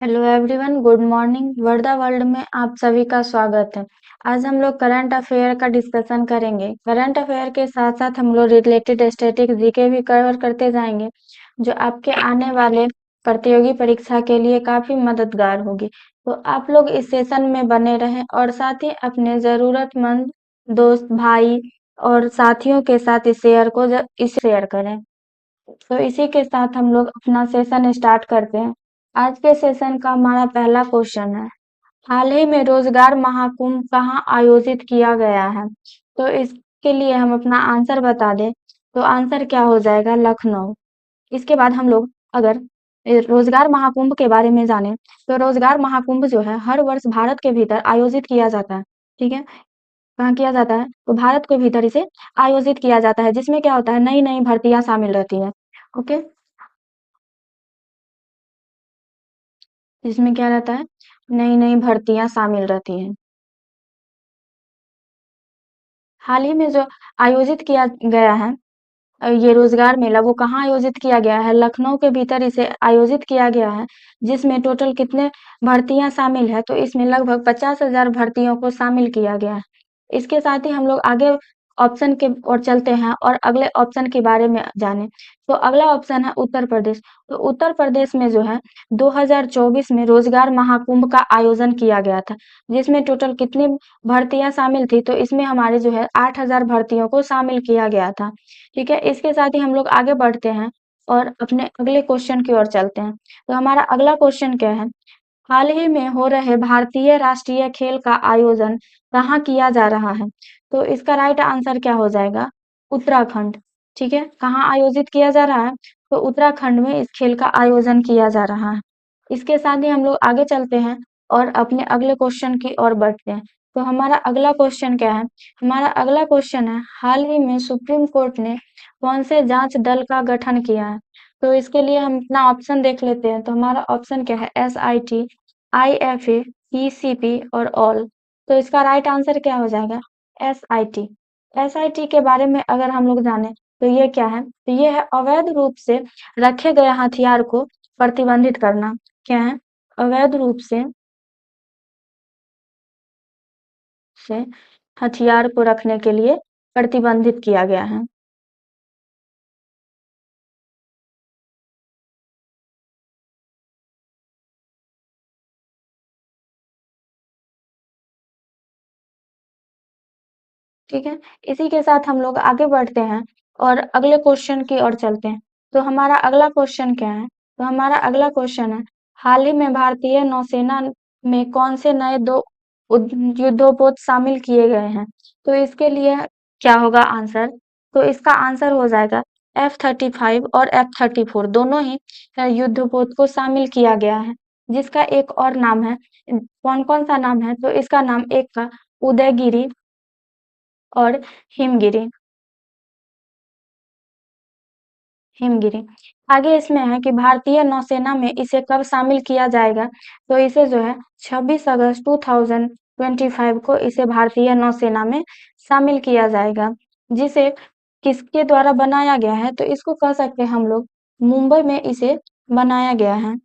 Hello everyone, good morning. Wardha world में आप सभी का स्वागत है। आज हम लोग करंट अफेयर का डिस्कशन करेंगे। करंट अफेयर के साथ साथ हम लोग रिलेटेड स्टैटिक जीके भी कवर करते जाएंगे, जो आपके आने वाले प्रतियोगी परीक्षा के लिए काफी मददगार होगी। तो आप लोग इस सेशन में बने रहें और साथ ही अपने जरूरतमंद दोस्त, भाई और साथियों के साथ इसे शेयर करें। तो इसी के साथ हम लोग अपना सेशन स्टार्ट करते हैं। आज के सेशन का हमारा पहला क्वेश्चन है, हाल ही में रोजगार महाकुंभ कहाँ आयोजित किया गया है? तो इसके लिए हम अपना आंसर बता दें, तो आंसर क्या हो जाएगा? लखनऊ। इसके बाद हम लोग अगर रोजगार महाकुंभ के बारे में जाने, तो रोजगार महाकुंभ जो है हर वर्ष भारत के भीतर आयोजित किया जाता है। ठीक है, कहाँ किया जाता है? तो भारत के भीतर इसे आयोजित किया जाता है, जिसमें क्या होता है, नई नई भर्तियां शामिल रहती है। ओके, इसमें क्या रहता है? नई नई भर्तियां शामिल रहती हैं। हाल ही में जो आयोजित किया गया है, ये रोजगार मेला, वो कहाँ आयोजित किया गया है? लखनऊ के भीतर इसे आयोजित किया गया है, जिसमें टोटल कितने भर्तियां शामिल है? तो इसमें लगभग 50,000 भर्तियों को शामिल किया गया है। इसके साथ ही हम लोग आगे ऑप्शन के ओर चलते हैं और अगले ऑप्शन के बारे में जाने। तो अगला ऑप्शन है उत्तर प्रदेश। तो उत्तर प्रदेश में जो है 2024 में रोजगार महाकुंभ का आयोजन किया गया था, जिसमें टोटल कितनी भर्तियां शामिल थी? तो इसमें हमारे जो है 8,000 भर्तियों को शामिल किया गया था। ठीक है, इसके साथ ही हम लोग आगे बढ़ते हैं और अपने अगले क्वेश्चन की ओर चलते हैं। तो हमारा अगला क्वेश्चन क्या है? हाल ही में हो रहे भारतीय राष्ट्रीय खेल का आयोजन कहाँ किया जा रहा है? तो इसका राइट आंसर क्या हो जाएगा? उत्तराखंड। ठीक है, कहाँ आयोजित किया जा रहा है? तो उत्तराखंड में इस खेल का आयोजन किया जा रहा है। इसके साथ ही हम लोग आगे चलते हैं और अपने अगले क्वेश्चन की ओर बढ़ते हैं। तो हमारा अगला क्वेश्चन क्या है? हमारा अगला क्वेश्चन है, हाल ही में सुप्रीम कोर्ट ने कौन से जांच दल का गठन किया है? तो इसके लिए हम अपना ऑप्शन देख लेते हैं। तो हमारा ऑप्शन क्या है? SIT, IFA, PCP और ऑल। तो इसका राइट आंसर क्या हो जाएगा? SIT। SIT के बारे में अगर हम लोग जाने, तो ये क्या है? तो ये है अवैध रूप से रखे गए हथियार को प्रतिबंधित करना। क्या है? अवैध रूप से हथियार को रखने के लिए प्रतिबंधित किया गया है। ठीक है, इसी के साथ हम लोग आगे बढ़ते हैं और अगले क्वेश्चन की ओर चलते हैं। तो हमारा अगला क्वेश्चन क्या है? तो हमारा अगला क्वेश्चन है, हाल ही में भारतीय नौसेना में कौन से नए दो युद्धपोत शामिल किए गए हैं? तो इसके लिए क्या होगा आंसर? तो इसका आंसर हो जाएगा F-35 और F-34, दोनों ही युद्धपोत को शामिल किया गया है, जिसका एक और नाम है। कौन कौन सा नाम है? तो इसका नाम एक का उदयगिरी और हिमगिरी। हिमगिरी। आगे इसमें है कि भारतीय नौसेना में इसे कब शामिल किया जाएगा? तो इसे जो है 26 अगस्त 2025 को इसे भारतीय नौसेना में शामिल किया जाएगा, जिसे किसके द्वारा बनाया गया है? तो इसको कह सकते हैं हम लोग, मुंबई में इसे बनाया गया है।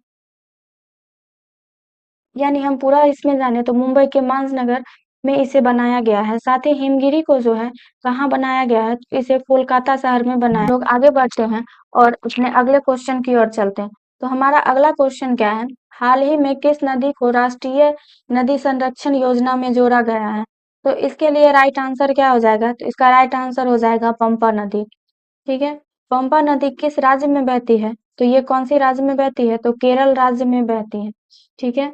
यानी हम पूरा इसमें जाने तो मुंबई के मानसनगर में इसे बनाया गया है। साथ ही हिमगिरी को जो है कहाँ बनाया गया है? तो इसे कोलकाता शहर में बनाया। लोग आगे बढ़ते हैं और अपने अगले क्वेश्चन की ओर चलते हैं। तो हमारा अगला क्वेश्चन क्या है? हाल ही में किस नदी को राष्ट्रीय नदी संरक्षण योजना में जोड़ा गया है? तो इसके लिए राइट आंसर क्या हो जाएगा? तो इसका राइट आंसर हो जाएगा पंपा नदी। ठीक है, पंपा नदी किस राज्य में बहती है? तो ये कौन सी राज्य में बहती है? तो केरल राज्य में बहती है। ठीक है,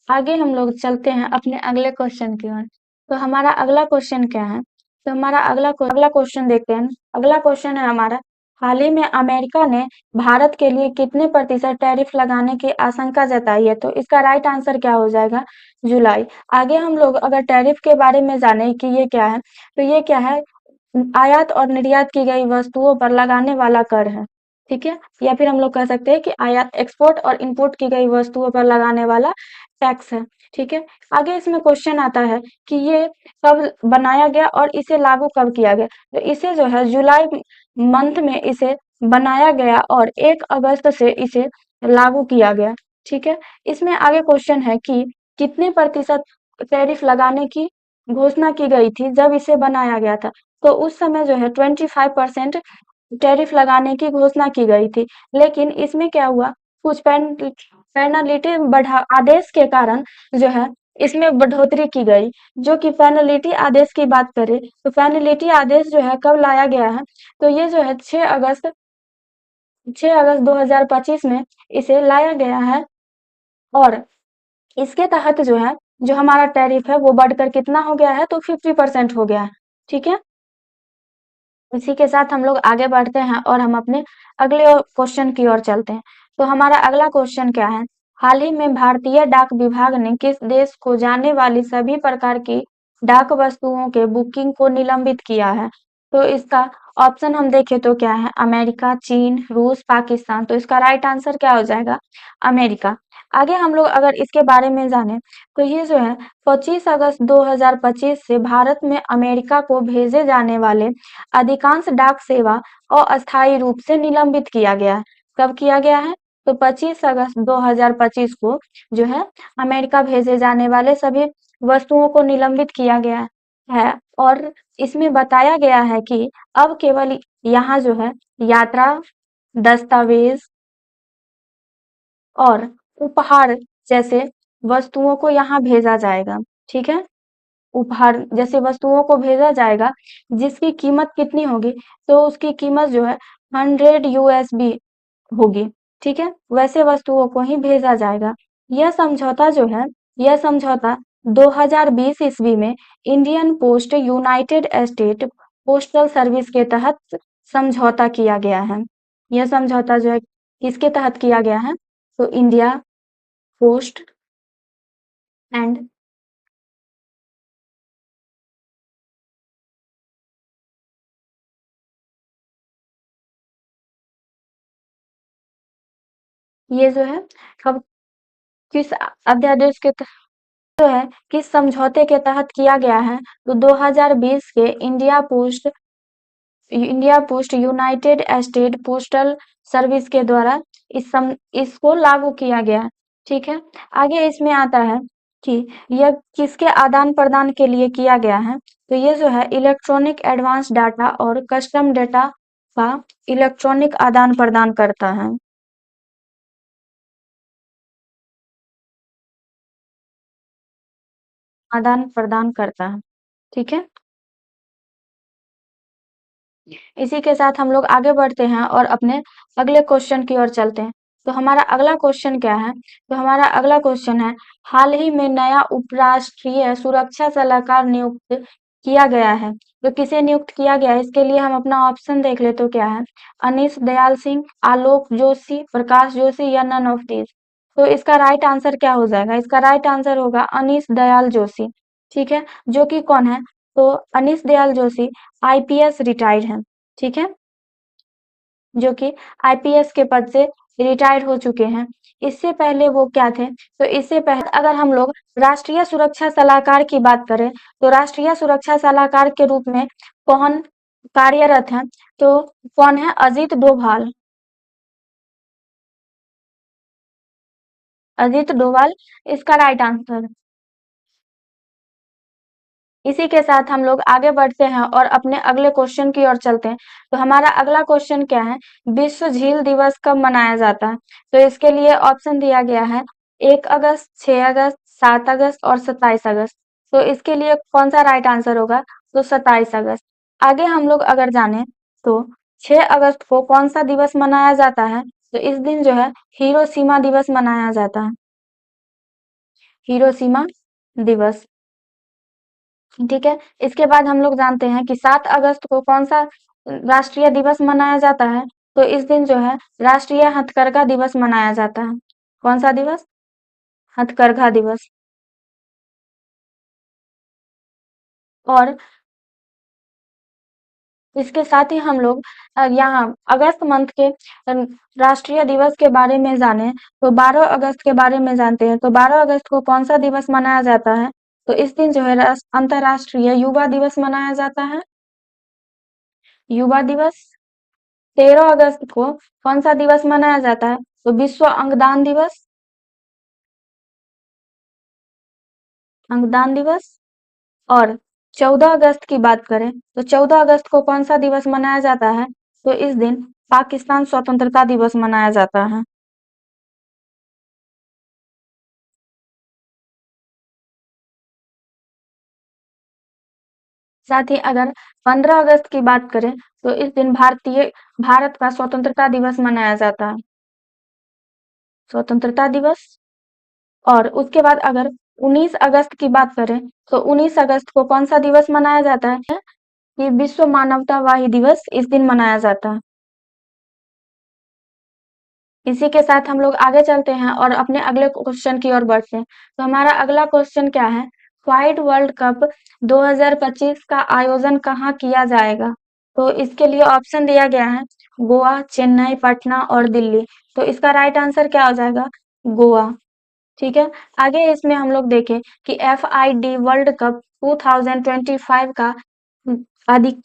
आगे हम लोग चलते हैं अपने अगले क्वेश्चन की ओर। तो हमारा अगला क्वेश्चन क्या है? तो हमारा अगला क्वेश्चन देखते हैं। अगला क्वेश्चन है हमारा, हाल ही में अमेरिका ने भारत के लिए कितने प्रतिशत टैरिफ लगाने की आशंका जताई है? तो इसका राइट आंसर क्या हो जाएगा? जुलाई। आगे हम लोग अगर टैरिफ के बारे में जाने कि ये क्या है, तो ये क्या है? आयात और निर्यात की गई वस्तुओं पर लगाने वाला कर है। ठीक है, या फिर हम लोग कह सकते हैं कि आयात, एक्सपोर्ट और इंपोर्ट की गई वस्तुओं पर लगाने वाला टैक्स है। ठीक है, आगे इसमें क्वेश्चन आता है कि ये कब बनाया गया और इसे लागू कब किया गया? तो इसे जो है जुलाई मंथ में इसे बनाया गया और 1 अगस्त से इसे लागू किया गया। ठीक है। इसमें आगे क्वेश्चन है कि कितने प्रतिशत टैरिफ लगाने की घोषणा की गई थी जब इसे बनाया गया था। तो उस समय जो है 25% टैरिफ लगाने की घोषणा की गई थी, लेकिन इसमें क्या हुआ, कुछ पेनल्टी बढ़ा आदेश के कारण जो है इसमें बढ़ोतरी की गई। जो कि पेनल्टी आदेश की बात करें तो पेनल्टी आदेश जो है कब लाया गया है, तो ये जो है 6 अगस्त 2025 में इसे लाया गया है। और इसके तहत जो है जो हमारा टैरिफ है वो बढ़कर कितना हो गया है, तो 50% हो गया है। ठीक है। इसी के साथ हम लोग आगे बढ़ते हैं और हम अपने अगले क्वेश्चन की ओर चलते हैं। तो हमारा अगला क्वेश्चन क्या है, हाल ही में भारतीय डाक विभाग ने किस देश को जाने वाली सभी प्रकार की डाक वस्तुओं के बुकिंग को निलंबित किया है। तो इसका ऑप्शन हम देखें तो क्या है, अमेरिका, चीन, रूस, पाकिस्तान। तो इसका राइट आंसर क्या हो जाएगा, अमेरिका। आगे हम लोग अगर इसके बारे में जाने तो ये जो है 25 अगस्त 2025 से भारत में अमेरिका को भेजे जाने वाले अधिकांश डाक सेवा अस्थायी रूप से निलंबित किया गया है। कब किया गया है, तो 25 अगस्त 2025 को जो है अमेरिका भेजे जाने वाले सभी वस्तुओं को निलंबित किया गया है। और इसमें बताया गया है कि अब केवल यहाँ जो है यात्रा, दस्तावेज और उपहार जैसे वस्तुओं को यहाँ भेजा जाएगा। ठीक है। उपहार जैसे वस्तुओं को भेजा जाएगा जिसकी कीमत कितनी होगी, तो उसकी कीमत जो है 100 USD होगी। ठीक है। वैसे वस्तुओं को ही भेजा जाएगा। यह समझौता जो है, यह समझौता 2020 ईस्वी में Indian post United state postal service के तहत समझौता किया गया है। यह समझौता जो है किसके तहत किया गया है, तो इंडिया पोस्ट एंड ये जो है कब किस अध्यादेश के जो है किस समझौते के तहत किया गया है, तो 2020 के India post United state postal service के द्वारा इसको लागू किया गया है। ठीक है। आगे इसमें आता है कि यह किसके आदान प्रदान के लिए किया गया है, तो ये जो है इलेक्ट्रॉनिक एडवांस डाटा और कस्टम डेटा का इलेक्ट्रॉनिक आदान प्रदान करता है। आदान प्रदान करता है। ठीक है। इसी के साथ हम लोग आगे बढ़ते हैं और अपने अगले क्वेश्चन की ओर चलते हैं। तो हमारा अगला क्वेश्चन क्या है, तो हमारा अगला क्वेश्चन है, हाल ही में नया उपराष्ट्रीय सुरक्षा सलाहकार नियुक्त किया गया है। तो किसे नियुक्त किया गया है, इसके लिए हम अपना ऑप्शन देख ले तो क्या है, अनीश दयाल सिंह, आलोक जोशी, प्रकाश जोशी या नन ऑफ दिस। तो इसका राइट आंसर क्या हो जाएगा, इसका राइट आंसर होगा अनीश दयाल जोशी। ठीक है। जो कि कौन है, तो अनीश दयाल जोशी आईपीएस रिटायर्ड है। ठीक है। जो कि आईपीएस के पद से रिटायर हो चुके हैं। इससे पहले वो क्या थे, तो इससे पहले अगर हम लोग राष्ट्रीय सुरक्षा सलाहकार की बात करें तो राष्ट्रीय सुरक्षा सलाहकार के रूप में कौन कार्यरत है, तो कौन है, अजीत डोभाल। अजीत डोभाल इसका राइट आंसर। इसी के साथ हम लोग आगे बढ़ते हैं और अपने अगले क्वेश्चन की ओर चलते हैं। तो हमारा अगला क्वेश्चन क्या है, विश्व झील दिवस कब मनाया जाता है। तो इसके लिए ऑप्शन दिया गया है 1 अगस्त, 6 अगस्त, 7 अगस्त और 27 अगस्त। तो इसके लिए कौन सा राइट आंसर होगा, तो 27 अगस्त। आगे हम लोग अगर जाने तो 6 अगस्त को कौन सा दिवस मनाया जाता है, तो इस दिन जो है हिरोशिमा दिवस मनाया जाता है। हिरोशिमा दिवस। ठीक है। इसके बाद हम लोग जानते हैं कि 7 अगस्त को कौन सा राष्ट्रीय दिवस मनाया जाता है, तो इस दिन जो है राष्ट्रीय हथकरघा दिवस मनाया जाता है। कौन सा दिवस, हथकरघा दिवस। और इसके साथ ही हम लोग यहाँ अगस्त मंथ के राष्ट्रीय दिवस के बारे में जाने तो 12 अगस्त के बारे में जानते हैं। तो 12 अगस्त को कौन सा दिवस मनाया जाता है, तो इस दिन जो है अंतर्राष्ट्रीय युवा दिवस मनाया जाता है, युवा दिवस। 13 अगस्त को कौन सा दिवस मनाया जाता है, तो विश्व अंगदान दिवस। अंगदान दिवस। और 14 अगस्त की बात करें तो 14 अगस्त को कौन सा दिवस मनाया जाता है? तो इस दिन पाकिस्तान स्वतंत्रता दिवस मनाया जाता है। साथ ही अगर 15 अगस्त की बात करें तो इस दिन भारत का स्वतंत्रता दिवस मनाया जाता है। स्वतंत्रता दिवस। और उसके बाद अगर 19 अगस्त की बात करें तो 19 अगस्त को कौन सा दिवस मनाया जाता है? कि विश्व मानवतावादी दिवस इस दिन मनाया जाता है। इसी के साथ हम लोग आगे चलते हैं और अपने अगले क्वेश्चन की ओर बढ़ते हैं। तो हमारा अगला क्वेश्चन क्या है? वाइड वर्ल्ड कप 2025 का आयोजन कहाँ किया जाएगा? तो इसके लिए ऑप्शन दिया गया है गोवा, चेन्नई, पटना और दिल्ली। तो इसका राइट आंसर क्या हो जाएगा? गोवा। ठीक है। आगे इसमें हम लोग देखें कि FID वर्ल्ड कप 2025 का अधिक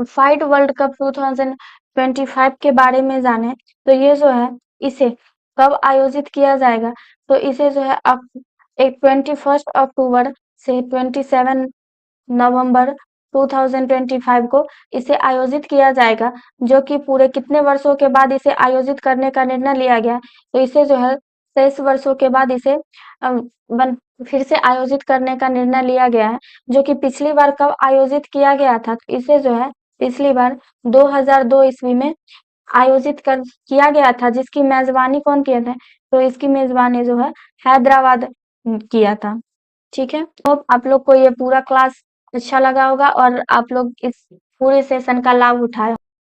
फाइड वर्ल्ड कप 2025 के बारे में जाने तो ये जो है इसे कब आयोजित किया जाएगा? तो इसे जो है एक 21 अक्टूबर से 27 नवंबर 2025 को इसे आयोजित किया जाएगा, जो कि पूरे कितने वर्षों के बाद इसे आयोजित करने का निर्णय लिया गया है? तो इसे जो है 23 वर्षों के बाद इसे फिर से आयोजित करने का निर्णय लिया गया है, जो कि पिछली बार कब आयोजित किया गया था? तो इसे जो है पिछली बार 2002 ईस्वी में आयोजित कर किया गया था, जिसकी मेजबानी कौन किया था? तो इसकी मेजबानी जो है हैदराबाद किया था। ठीक है। होप आप लोग को ये पूरा क्लास अच्छा लगा होगा और आप लोग इस पूरे सेशन का लाभ उठाए।